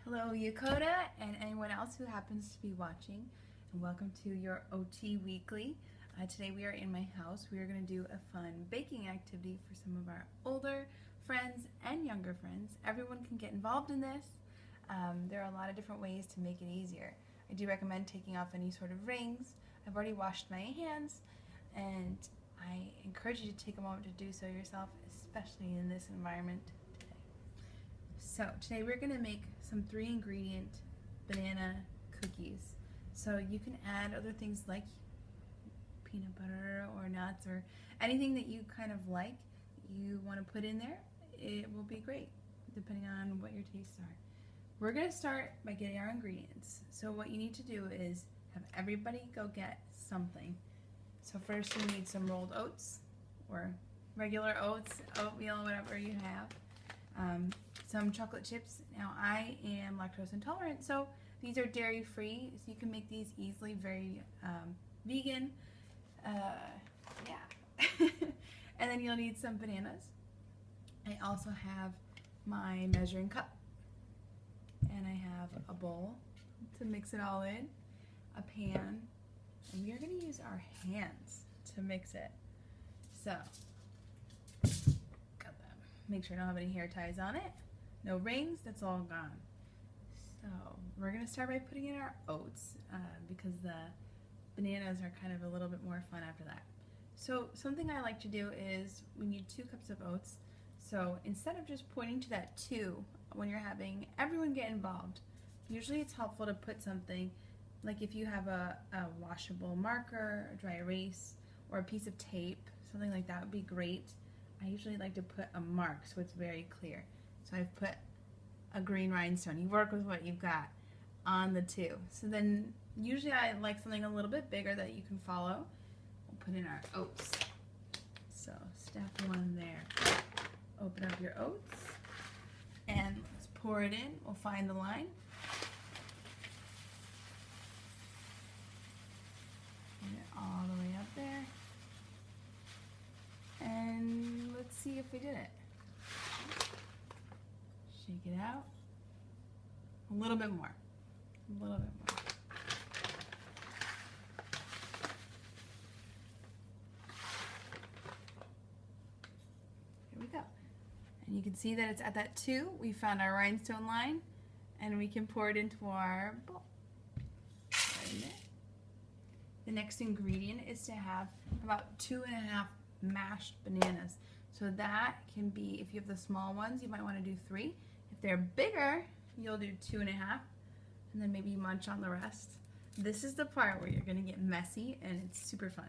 Hello Yokota and anyone else who happens to be watching, and welcome to your OT Weekly. Today we are in my house. We are going to do a fun baking activity for some of our older friends and younger friends. Everyone can get involved in this. There are a lot of different ways to make it easier. I do recommend taking off any sort of rings. I've already washed my hands, and I encourage you to take a moment to do so yourself, especially in this environment. So today we're going to make some 3-ingredient banana cookies. So you can add other things like peanut butter or nuts or anything that you kind of like you want to put in there. It will be great depending on what your tastes are. We're going to start by getting our ingredients. So what you need to do is have everybody go get something. So first you need some rolled oats or regular oats, oatmeal, whatever you have. Some chocolate chips. Now I am lactose intolerant, so these are dairy free, so you can make these easily, very vegan. Yeah. And then you'll need some bananas. I also have my measuring cup, and I have a bowl to mix it all in, a pan, and we are going to use our hands to mix it. So make sure I don't have any hair ties on it. No rings, that's all gone. So we're going to start by putting in our oats because the bananas are kind of a little bit more fun after that. So something I like to do is we need 2 cups of oats. So instead of just pointing to that 2 when you're having everyone get involved, usually it's helpful to put something like if you have a washable marker, a dry erase, or a piece of tape, something like that would be great. I usually like to put a mark so it's very clear. So I've put a green rhinestone. You work with what you've got on the 2. So then usually I like something a little bit bigger that you can follow. We'll put in our oats. So step 1 there. Open up your oats and let's pour it in. We'll find the line. Get it all the way up there. And let's see if we did it. Shake it out. A little bit more. A little bit more. Here we go. And you can see that it's at that 2. We found our rhinestone line, and we can pour it into our bowl. Right in there. The next ingredient is to have about 2.5 mashed bananas. So that can be, if you have the small ones, you might want to do 3. If they're bigger, you'll do 2.5, and then maybe munch on the rest. This is the part where you're going to get messy, and it's super fun.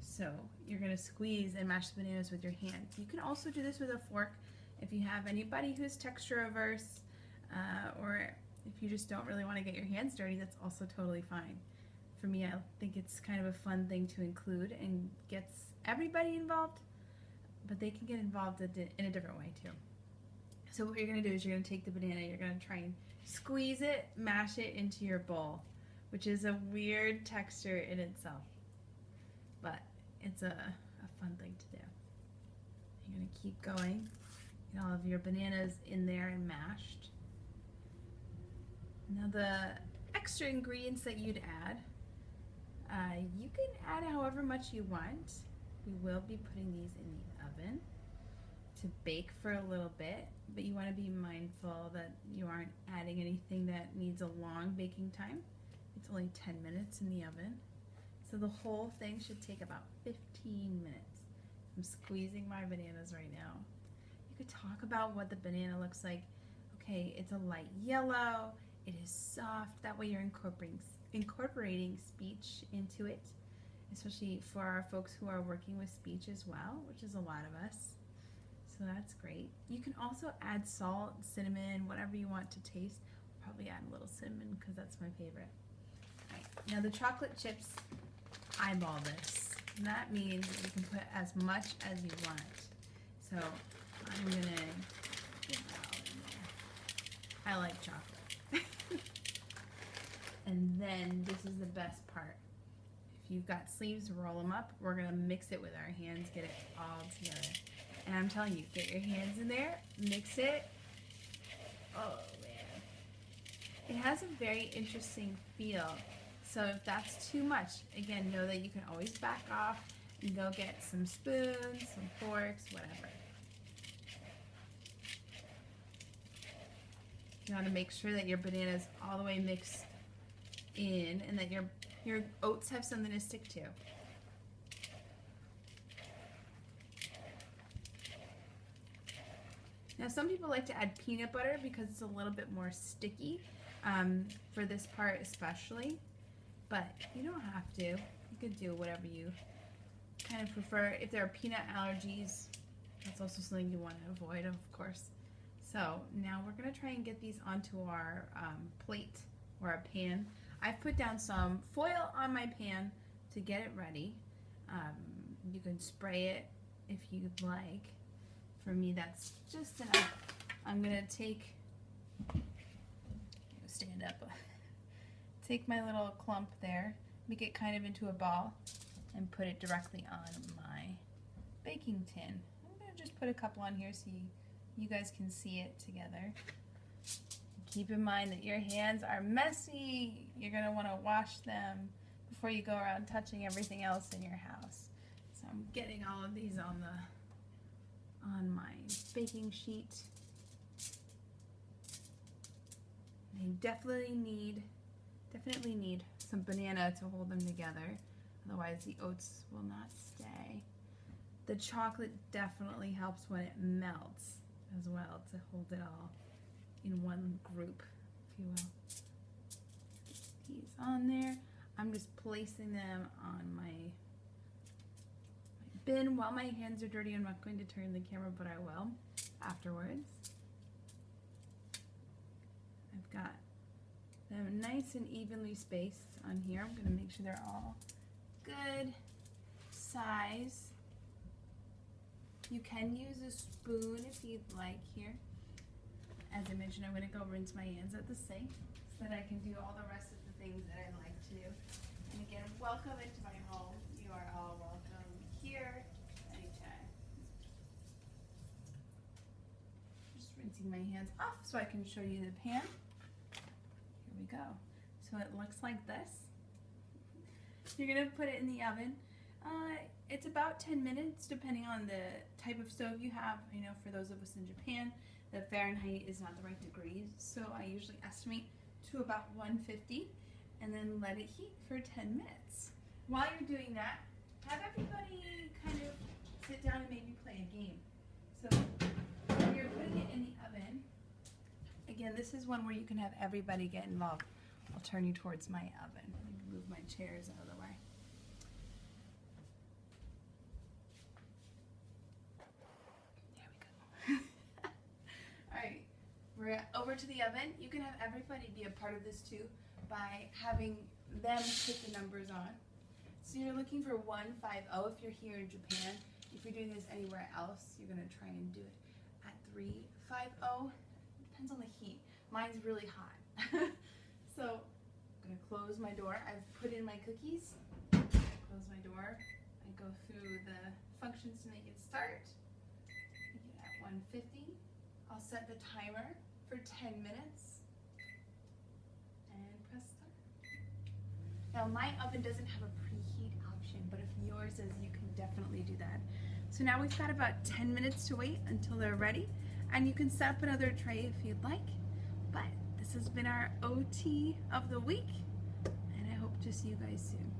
So you're going to squeeze and mash the bananas with your hands. You can also do this with a fork if you have anybody who's texture averse, or if you just don't really want to get your hands dirty, that's also totally fine. For me, I think it's kind of a fun thing to include and gets everybody involved, but they can get involved in a different way too. So what you're going to do is you're going to take the banana, you're going to try and squeeze it, mash it into your bowl, which is a weird texture in itself, but it's a fun thing to do. You're going to keep going, get all of your bananas in there and mashed. Now the extra ingredients that you'd add, you can add however much you want. We will be putting these in the oven to bake for a little bit, but you want to be mindful that you aren't adding anything that needs a long baking time. It's only 10 minutes in the oven. So the whole thing should take about 15 minutes. I'm squeezing my bananas right now. You could talk about what the banana looks like. Okay, it's a light yellow, it is soft, that way you're incorporating speech into it, especially for our folks who are working with speech as well, which is a lot of us. So that's great. You can also add salt, cinnamon, whatever you want to taste. Probably add a little cinnamon because that's my favorite. All right. Now the chocolate chips, eyeball this. And that means that you can put as much as you want. So I'm gonna get that all in there. I like chocolate. And then this is the best part. If you've got sleeves, roll them up. We're gonna mix it with our hands, get it all together. And I'm telling you, get your hands in there, mix it. Oh man, has a very interesting feel. So if that's too much, again, know that you can always back off and go get some spoons, some forks, whatever. You want to make sure that your banana is all the way mixed in and that your oats have something to stick to. Now some people like to add peanut butter because it's a little bit more sticky for this part especially, but you don't have to. You could do whatever you kind of prefer. If there are peanut allergies, that's also something you want to avoid, of course. So now we're going to try and get these onto our plate or a pan. I've put down some foil on my pan to get it ready. You can spray it if you'd like. For me, that's just enough. I'm gonna stand up, take my little clump there, make it kind of into a ball, and put it directly on my baking tin. I'm gonna just put a couple on here so you guys can see it together. Keep in mind that your hands are messy. You're gonna wanna wash them before you go around touching everything else in your house. So I'm getting all of these on my baking sheet. They definitely need some banana to hold them together, otherwise the oats will not stay. The chocolate definitely helps when it melts as well to hold it all in one group, if you will. These on there. I'm just placing them on my bin. While my hands are dirty, I'm not going to turn the camera, but I will afterwards. I've got them nice and evenly spaced on here. I'm going to make sure they're all good size. You can use a spoon if you'd like here. As I mentioned, I'm going to go rinse my hands at the sink so that I can do all the rest of the things that I like to do. And again, welcome into my home. You are all welcome here anytime. Just rinsing my hands off so I can show you the pan. Here we go. So it looks like this. You're going to put it in the oven. It's about 10 minutes depending on the type of stove you have. I know for those of us in Japan, the Fahrenheit is not the right degrees, so I usually estimate to about 150 and then let it heat for 10 minutes. While you're doing that, have everybody kind of sit down and maybe play a game. So when you're putting it in the oven, again, this is one where you can have everybody get involved. I'll turn you towards my oven. Maybe move my chairs out of the way. We're over to the oven. You can have everybody be a part of this too by having them put the numbers on. So you're looking for 150 if you're here in Japan. If you're doing this anywhere else, you're going to try and do it at 350. Depends on the heat. Mine's really hot. So I'm going to close my door. I've put in my cookies. Close my door. I go through the functions to make it start. Make it at 150. I'll set the timer for 10 minutes and press start. Now my oven doesn't have a preheat option, but if yours does, you can definitely do that. So now we've got about 10 minutes to wait until they're ready, and you can set up another tray if you'd like. But this has been our OT of the week, and I hope to see you guys soon.